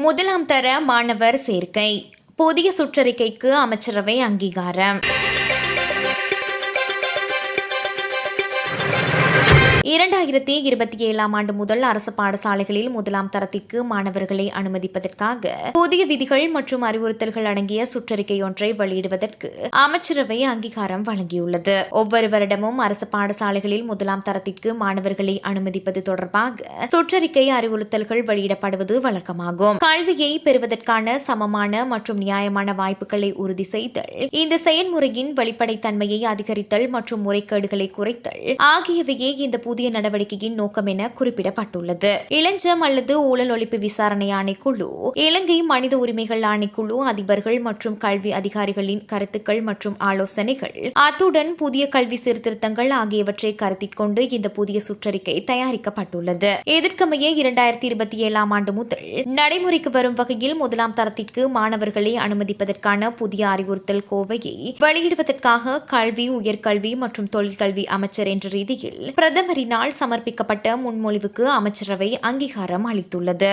முதலாம் தர மாணவர் சேர்க்கை புதிய சுற்றறிக்கைக்கு அமைச்சரவை அங்கீகாரம். 2027 ஆண்டு முதல் அரசு பாடசாலைகளில் முதலாம் தரத்திற்கு மாணவர்களை அனுமதிப்பதற்காக புதிய விதிகள் மற்றும் அறிவுறுத்தல்கள் அடங்கிய சுற்றறிக்கை ஒன்றை வெளியிடுவதற்கு அமைச்சரவை அங்கீகாரம் வழங்கியுள்ளது. ஒவ்வொரு வருடமும் அரசு பாடசாலைகளில் முதலாம் தரத்திற்கு மாணவர்களை அனுமதிப்பது தொடர்பாக சுற்றறிக்கை அறிவுறுத்தல்கள் வெளியிடப்படுவது வழக்கமாகும். கல்வியை பெறுவதற்கான சமமான மற்றும் நியாயமான வாய்ப்புகளை உறுதி செய்தல், இந்த செயல்முறையின் வெளிப்படைத்தன்மையை அதிகரித்தல் மற்றும் முறைகேடுகளை குறைத்தல் ஆகியவையே இந்த புதிய நடவடிக்கையின் நோக்கம் என குறிப்பிடப்பட்டுள்ளது. இளஞ்சம் அல்லது ஊழல் ஒழிப்பு விசாரணை ஆணைக்குழு, இலங்கை மனித உரிமைகள் ஆணைக்குழு, அதிபர்கள் மற்றும் கல்வி அதிகாரிகளின் கருத்துக்கள் மற்றும் ஆலோசனைகள், அத்துடன் புதிய கல்வி சீர்திருத்தங்கள் ஆகியவற்றை கருத்தில் கொண்டு இந்த புதிய சுற்றறிக்கை தயாரிக்கப்பட்டுள்ளது. இதற்கமைய 2027 ஆண்டு முதல் நடைமுறைக்கு வரும் வகையில் முதலாம் தரத்திற்கு மாணவர்களை அனுமதிப்பதற்கான புதிய அறிவுறுத்தல் கோவையை வெளியிடுவதற்காக கல்வி, உயர்கல்வி மற்றும் தொழிற்கல்வி அமைச்சர் என்ற ரீதியில் பிரதமரினால் சமர்ப்பிக்கப்பட்ட முன்மொழிவுக்கு அமைச்சரவை அங்கீகாரம் அளித்துள்ளது.